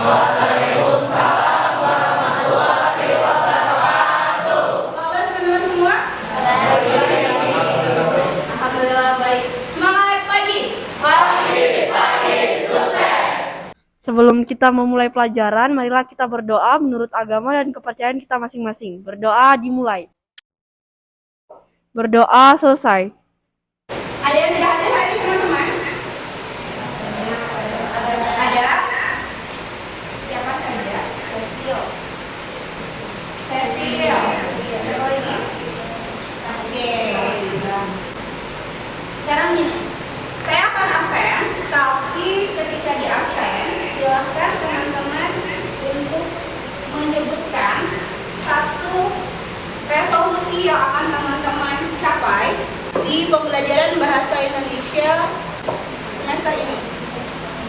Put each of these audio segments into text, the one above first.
Apa kabar teman-teman semua? Alhamdulillah baik. Semangat pagi. Sebelum kita memulai pelajaran, marilah kita berdoa menurut agama dan kepercayaan kita masing-masing. Berdoa dimulai. Berdoa selesai. Ada yang tidak hadir hari ini teman-teman? Ada? Siapa saja? Cecil. Siapa lagi? Oke. Sekarang gini, saya akan absen, tapi ketika di absen, silahkan teman-teman untuk menyebutkan satu resolusi yang akan teman-teman capai di pembelajaran bahasa Indonesia semester ini.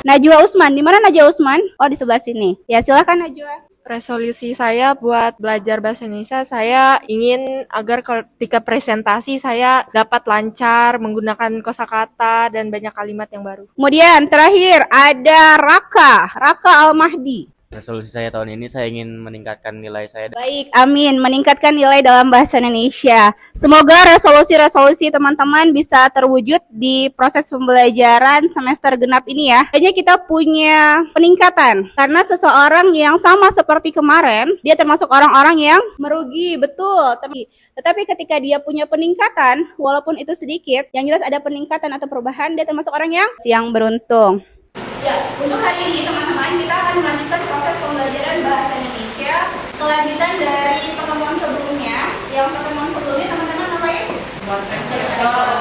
Najwa Usman, di mana Najwa Usman? Oh, di sebelah sini. Ya, silakan Najwa. Resolusi saya buat belajar bahasa Indonesia, saya ingin agar ketika presentasi saya dapat lancar menggunakan kosakata dan banyak kalimat yang baru. Kemudian terakhir ada Raka Al-Mahdi. Resolusi saya tahun ini saya ingin meningkatkan nilai saya. Baik, amin. Meningkatkan nilai dalam bahasa Indonesia. Semoga resolusi-resolusi teman-teman bisa terwujud di proses pembelajaran semester genap ini ya. Kayaknya kita punya peningkatan. Karena seseorang yang sama seperti kemarin, dia termasuk orang-orang yang merugi, betul. Tetapi ketika dia punya peningkatan, walaupun itu sedikit, yang jelas ada peningkatan atau perubahan, dia termasuk orang yang beruntung. Ya, untuk hari ini teman-teman kita akan melanjutkan proses pembelajaran bahasa Indonesia kelanjutan dari pertemuan sebelumnya. Yang pertemuan sebelumnya teman-teman ngapain?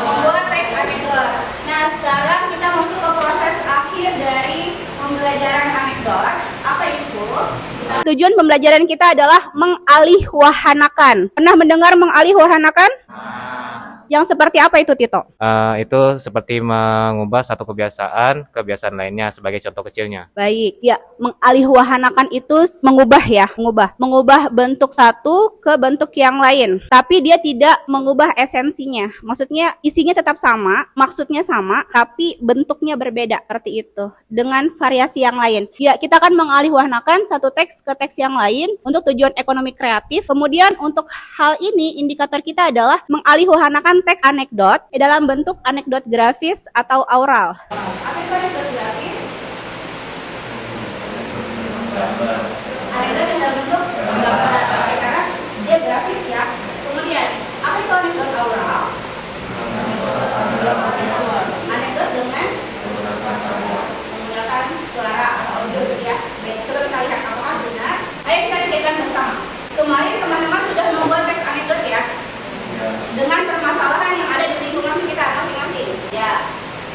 Membuat teks anekdot. Nah, sekarang kita masuk ke proses akhir dari pembelajaran anekdot. Apa itu? Tujuan pembelajaran kita adalah mengalihwahanakan. Pernah mendengar mengalihwahanakan? Yang seperti apa itu, Tito? Itu seperti mengubah satu kebiasaan lainnya sebagai contoh kecilnya. Baik, ya, mengalihwahanakan itu mengubah bentuk satu ke bentuk yang lain. Tapi dia tidak mengubah esensinya. Maksudnya isinya tetap sama, maksudnya sama, tapi bentuknya berbeda seperti itu dengan variasi yang lain. Ya, kita akan mengalihwahanakan satu teks ke teks yang lain untuk tujuan ekonomi kreatif. Kemudian untuk hal ini indikator kita adalah mengalihwahanakan teks anekdot dalam bentuk anekdot grafis atau aural. Apa itu anekdot grafis? Anekdot yang dalam bentuk gambar, karena dia grafis ya. Kemudian, apa itu anekdot aural? Anekdot dengan menggunakan suara atau audio gitu ya. Baik, coba kita lihat apakah benar. Ayo kita kaitkan bersama. Kemarin teman-teman sudah membuat teks anekdot ya, dengan permasalahan yang ada di lingkungan sekitar masing-masing. Ya.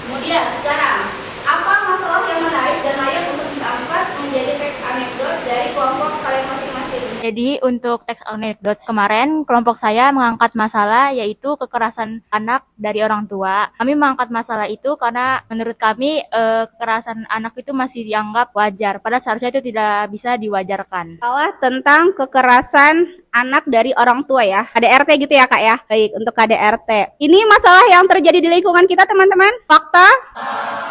Kemudian sekarang, apa masalah yang menarik dan layak untuk diangkat menjadi teks anekdot dari kelompok kalian masing-masing? Jadi untuk teks anekdot kemarin, kelompok saya mengangkat masalah yaitu kekerasan anak dari orang tua. Kami mengangkat masalah itu karena menurut kami kekerasan anak itu masih dianggap wajar, padahal seharusnya itu tidak bisa diwajarkan. Masalah tentang kekerasan anak dari orang tua ya. KDRT gitu ya Kak ya. Baik, untuk KDRT. Ini masalah yang terjadi di lingkungan kita teman-teman.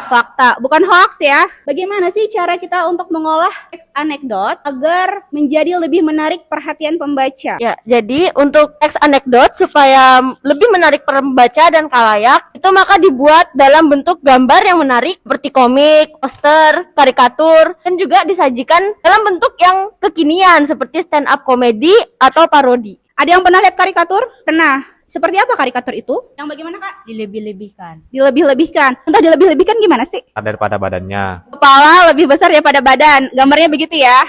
Fakta, bukan hoax ya. Bagaimana sih cara kita untuk mengolah teks anekdot agar menjadi lebih menarik perhatian pembaca? Ya, jadi untuk teks anekdot supaya lebih menarik pembaca dan khalayak, itu maka dibuat dalam bentuk gambar yang menarik seperti komik, poster, karikatur, dan juga disajikan dalam bentuk yang kekinian seperti stand up komedi atau parodi. Ada yang pernah lihat karikatur? Pernah. Seperti apa karikatur itu? Yang bagaimana Kak? Dilebih-lebihkan. Dilebih-lebihkan. Entah dilebih-lebihkan gimana sih? Daripada badannya. Kepala lebih besar daripada badan. Gambarnya begitu ya.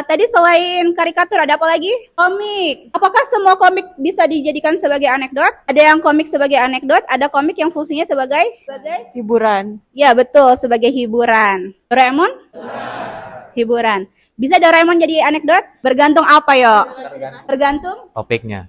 Tadi selain karikatur ada apa lagi? Komik. Apakah semua komik bisa dijadikan sebagai anekdot? Ada yang komik sebagai anekdot, ada komik yang fungsinya sebagai Hiburan. ya betul, sebagai hiburan. Doraemon? Hiburan. Bisa Doraemon jadi anekdot? Bergantung apa yo? Tergantung Topiknya.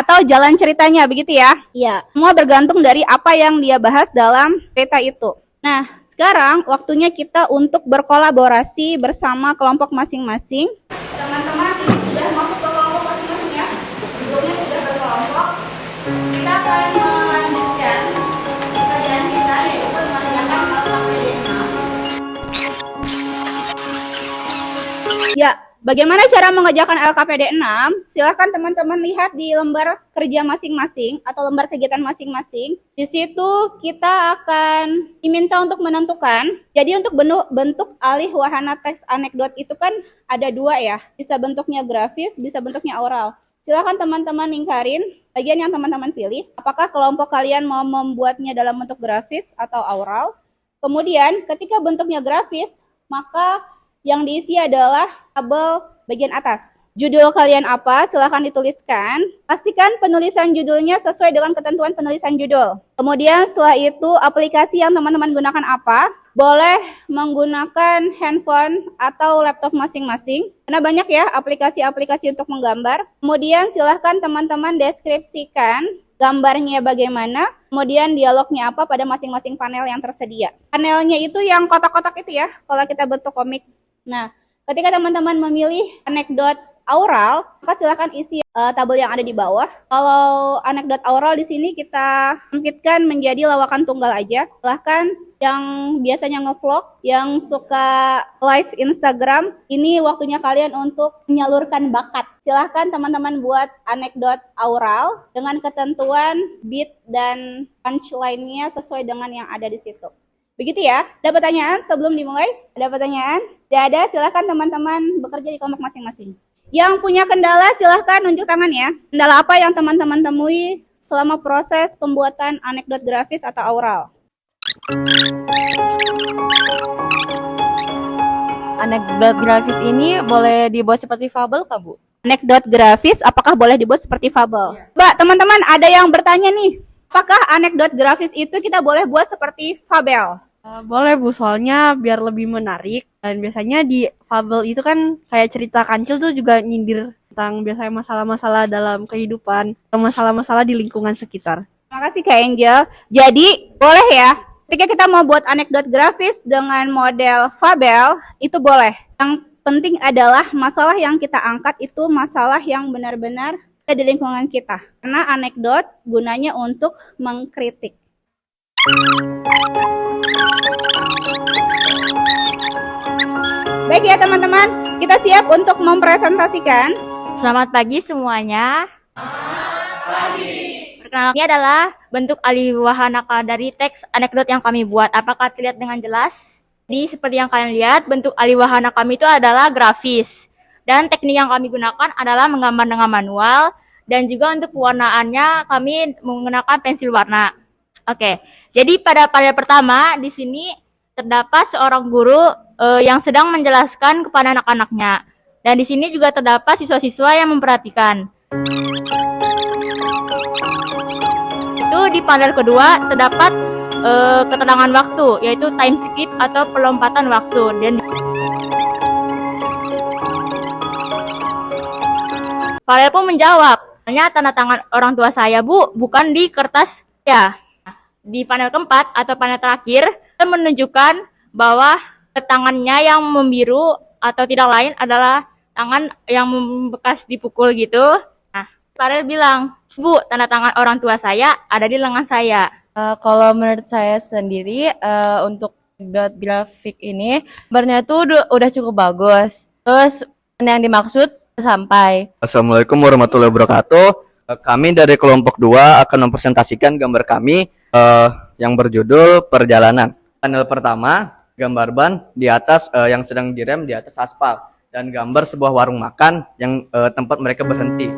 atau jalan ceritanya begitu ya? Iya. Semua bergantung dari apa yang dia bahas dalam cerita itu. Nah, sekarang waktunya kita untuk berkolaborasi bersama kelompok masing-masing. Teman-teman ini sudah masuk ke kelompok masing-masing ya. Sebelumnya sudah berkelompok. Kita akan melanjutkan pekerjaan kita yaitu mengerjakan LKPD 6. Bagaimana cara mengerjakan LKPD 6? Silahkan teman-teman lihat di lembar kerja masing-masing atau lembar kegiatan masing-masing. Di situ kita akan diminta untuk menentukan. Jadi untuk bentuk alih wahana teks anekdot itu kan ada dua ya. Bisa bentuknya grafis, bisa bentuknya oral. Silahkan teman-teman lingkarin bagian yang teman-teman pilih. Apakah kelompok kalian mau membuatnya dalam bentuk grafis atau oral? Kemudian ketika bentuknya grafis, maka yang diisi adalah tabel bagian atas. Judul kalian apa? Silahkan dituliskan. Pastikan penulisan judulnya sesuai dengan ketentuan penulisan judul. Kemudian setelah itu aplikasi yang teman-teman gunakan apa? Boleh menggunakan handphone atau laptop masing-masing. Karena banyak ya aplikasi-aplikasi untuk menggambar. Kemudian silahkan teman-teman deskripsikan gambarnya bagaimana, kemudian dialognya apa pada masing-masing panel yang tersedia. Panelnya itu yang kotak-kotak itu ya, kalau kita bentuk komik. Nah, ketika teman-teman memilih anekdot aural, maka silakan isi tabel yang ada di bawah. Kalau anekdot aural di sini kita sempitkan menjadi lawakan tunggal aja. Silahkan yang biasanya ngevlog, yang suka live Instagram, ini waktunya kalian untuk menyalurkan bakat. Silahkan teman-teman buat anekdot aural dengan ketentuan beat dan punchline-nya sesuai dengan yang ada di situ. Begitu ya. Ada pertanyaan sebelum dimulai? Ada pertanyaan? Tidak ada, silahkan teman-teman bekerja di kelompok masing-masing. Yang punya kendala silahkan nunjuk tangan ya. Kendala apa yang teman-teman temui selama proses pembuatan anekdot grafis atau aural? Anekdot grafis ini boleh dibuat seperti fabel kah, Bu? Anekdot grafis apakah boleh dibuat seperti fabel? Mbak, teman-teman ada yang bertanya nih. Apakah anekdot grafis itu kita boleh buat seperti fabel? Boleh Bu, soalnya biar lebih menarik. Dan biasanya di fabel itu kan kayak cerita kancil tuh juga nyindir tentang biasanya masalah-masalah dalam kehidupan atau masalah-masalah di lingkungan sekitar. Terima kasih Kak Angel. Jadi boleh ya, ketika kita mau buat anekdot grafis dengan model fabel, itu boleh. Yang penting adalah masalah yang kita angkat itu masalah yang benar-benar ada di lingkungan kita. Karena anekdot gunanya untuk mengkritik. Baik ya teman-teman, kita siap untuk mempresentasikan. Selamat pagi semuanya. Perkenalkan, ini adalah bentuk alih wahana dari teks anekdot yang kami buat. Apakah terlihat dengan jelas? Jadi seperti yang kalian lihat, bentuk alih wahana kami itu adalah grafis. Dan teknik yang kami gunakan adalah menggambar dengan manual. Dan juga untuk pewarnaannya kami menggunakan pensil warna. Oke, jadi pada panel pertama di sini terdapat seorang guru yang sedang menjelaskan kepada anak-anaknya. Dan di sini juga terdapat siswa-siswa yang memperhatikan. Itu di panel kedua terdapat keterangan waktu, yaitu time skip atau pelompatan waktu. Dan panel pun menjawab, hanya tanda tangan orang tua saya, Bu, bukan di kertas ya. Di panel keempat atau panel terakhir menunjukkan bahwa tangannya yang membiru atau tidak lain adalah tangan yang bekas dipukul gitu. Nah, panel bilang, Bu, tanda tangan orang tua saya ada di lengan saya. Kalau menurut saya sendiri untuk dot grafik ini gambarnya tuh udah cukup bagus. Terus yang dimaksud sampai. Assalamualaikum warahmatullahi wabarakatuh. Kami dari kelompok 2 akan mempresentasikan gambar kami yang berjudul Perjalanan. Panel pertama, gambar ban di atas yang sedang direm di atas aspal dan gambar sebuah warung makan yang tempat mereka berhenti.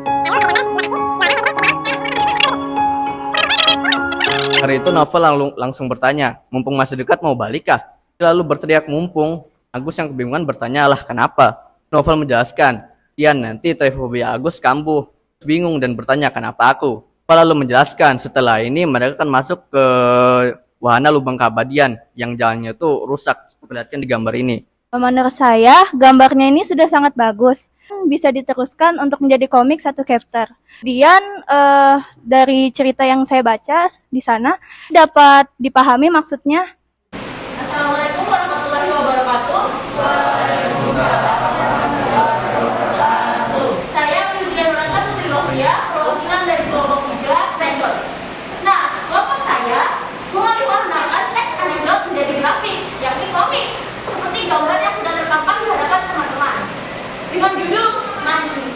Hari itu Novel langsung bertanya, mumpung masih dekat mau balik kah? Lalu berteriak mumpung. Agus yang kebingungan bertanya, lah kenapa? Novel menjelaskan, Tian nanti trifobia Agus kambuh. Bingung dan bertanya, kenapa aku? Lalu menjelaskan, setelah ini mereka akan masuk ke wahana lubang keabadian yang jalannya tuh rusak. Perlihatkan di gambar ini. Menurut saya, gambarnya ini sudah sangat bagus. Bisa diteruskan untuk menjadi komik satu chapter. Kemudian dari cerita yang saya baca di sana dapat dipahami maksudnya. Assalamualaikum warahmatullahi wabarakatuh. Saya Yulia Nuranta Putri Lovia, perwakilan dari kelompok 3 anekdot. Nah, kelompok saya mengalihwarnakan teks anekdot menjadi grafik, yakni komik, seperti gambar yang sudah terpampang di hadapan teman-teman. Dengan dengan judul mancing.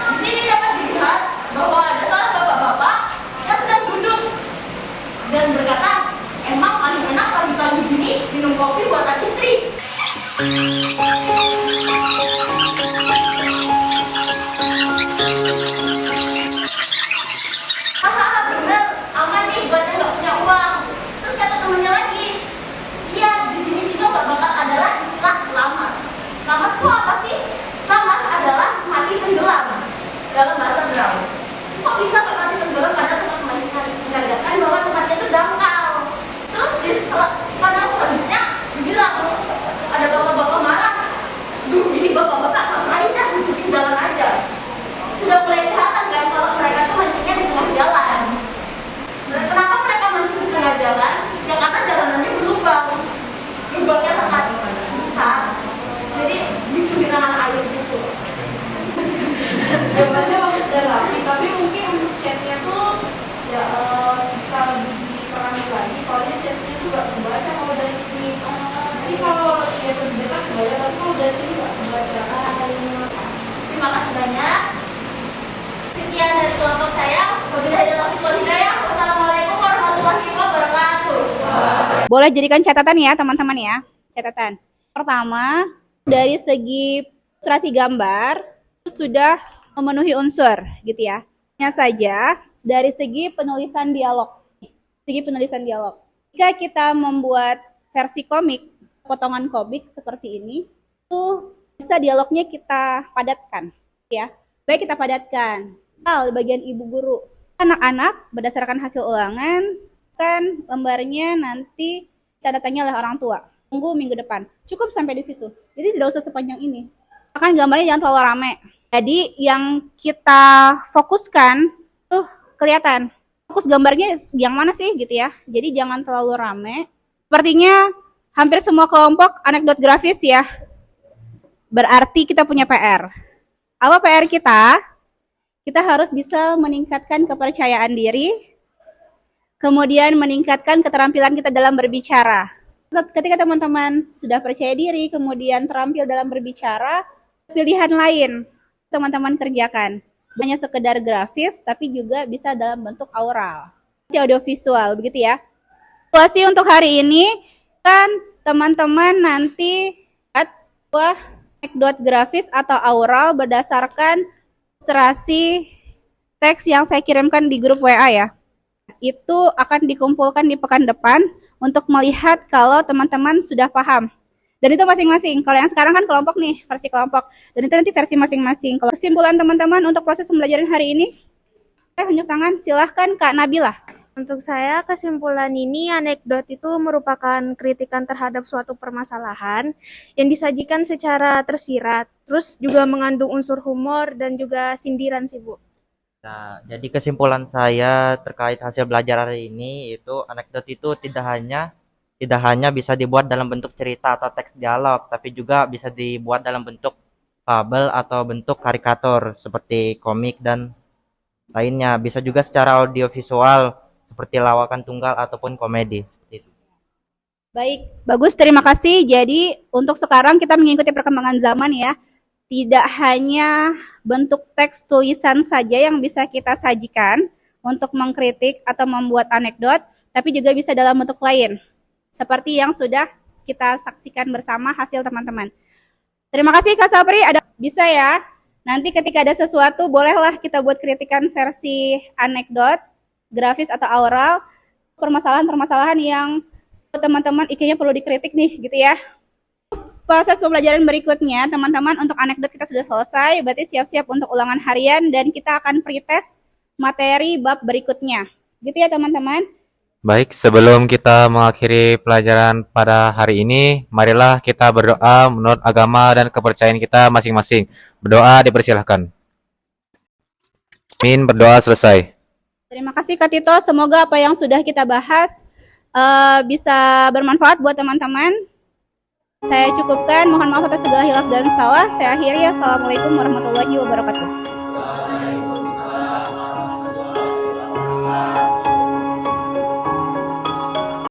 Di sini dapat dilihat bahwa ada seorang bapak-bapak yang sedang duduk dan berkata, emang paling enak pagi-pagi gini minum kopi buatan istri. Hahaha, bener, aman nih buat yang nggak punya uang. Terus kata temennya lagi, iya, di sini juga bakat adalah istilah lamas. Lamas itu apa sih? Lamas adalah mati tenggelam dalam bahasa Betawi. Kok bisa Pak mati tenggelam pada tempat menandakan bahwa tempatnya itu dangkal. Terus di panel selanjutnya dibilang ada bapak-bapak marah. Duh, ini bapak-bapak ngapain dah nunjukin jalan aja. Sudah mulai kelihatan kan kalau mereka tuh mancingnya di tengah jalan. Kenapa mereka mancing di tengah jalan? Ya karena jalanannya berlubang. Lubangnya sangat besar. Jadi bikin genangan air gitu. Gambarnya bagus dan rapi, tapi mungkin untuk chatnya tuh ya bisa lebih dipahami lagi. Soalnya chatnya tuh gak kebaca kalau dari sini. Jadi kalau ya lebih dekat kebaca, tapi kalau dari sini gak kebaca. Terima kasih banyak. Sekian dari kelompok saya. Wabillahi taufiq wal hidayah. Wassalamualaikum warahmatullahi wabarakatuh. Boleh jadikan catatan ya teman-teman ya. Catatan. Pertama, dari segi ilustrasi gambar sudah memenuhi unsur gitu ya. Hanya saja dari segi penulisan dialog. Jika kita membuat versi komik, potongan komik seperti ini, itu bisa dialognya kita padatkan ya. Baik, kita padatkan. Di bagian ibu guru. Anak-anak berdasarkan hasil ulangan kan lembarnya nanti tanda tanya oleh orang tua. Tunggu minggu depan. Cukup sampai di situ. Jadi tidak usah sepanjang ini. Bahkan gambarnya jangan terlalu rame. Jadi yang kita fokuskan tuh kelihatan. Fokus gambarnya yang mana sih gitu ya. Jadi jangan terlalu rame. Sepertinya hampir semua kelompok anekdot grafis ya. Berarti kita punya PR. Apa PR kita? Kita harus bisa meningkatkan kepercayaan diri, kemudian meningkatkan keterampilan kita dalam berbicara. Ketika teman-teman sudah percaya diri, kemudian terampil dalam berbicara, pilihan lain teman-teman kerjakan. Hanya sekedar grafis, tapi juga bisa dalam bentuk aural. Audiovisual, begitu ya. Situasi untuk hari ini, kan teman-teman nanti buat anekdot grafis atau aural berdasarkan ilustrasi teks yang saya kirimkan di grup WA ya. Itu akan dikumpulkan di pekan depan untuk melihat kalau teman-teman sudah paham. Dan itu masing-masing. Kalau yang sekarang kan kelompok nih, versi kelompok. Dan itu nanti versi masing-masing. Kalau kesimpulan teman-teman untuk proses pembelajaran hari ini, saya unjuk tangan, silahkan Kak Nabila. Untuk saya, kesimpulan ini anekdot itu merupakan kritikan terhadap suatu permasalahan yang disajikan secara tersirat, terus juga mengandung unsur humor dan juga sindiran sih, Bu. Nah, jadi kesimpulan saya terkait hasil belajar hari ini itu anekdot itu tidak hanya bisa dibuat dalam bentuk cerita atau teks dialog, tapi juga bisa dibuat dalam bentuk fabel atau bentuk karikatur seperti komik dan lainnya. Bisa juga secara audiovisual seperti lawakan tunggal ataupun komedi seperti itu. Baik, bagus, terima kasih. Jadi untuk sekarang kita mengikuti perkembangan zaman ya. Tidak hanya bentuk teks tulisan saja yang bisa kita sajikan untuk mengkritik atau membuat anekdot, tapi juga bisa dalam bentuk lain. Seperti yang sudah kita saksikan bersama hasil teman-teman. Terima kasih Kak Sapri, bisa ya. Nanti ketika ada sesuatu, bolehlah kita buat kritikan versi anekdot, grafis atau aural, permasalahan-permasalahan yang teman-teman kayaknya perlu dikritik nih gitu ya. Proses pembelajaran berikutnya, teman-teman, untuk anekdot kita sudah selesai, berarti siap-siap untuk ulangan harian dan kita akan pretest materi bab berikutnya. Gitu ya teman-teman. Baik, sebelum kita mengakhiri pelajaran pada hari ini, marilah kita berdoa menurut agama dan kepercayaan kita masing-masing. Berdoa dipersilahkan. Amin, berdoa selesai. Terima kasih Kak Tito, semoga apa yang sudah kita bahas bisa bermanfaat buat teman-teman. Saya cukupkan, mohon maaf atas segala hilaf dan salah. Saya akhiri, assalamualaikum warahmatullahi wabarakatuh.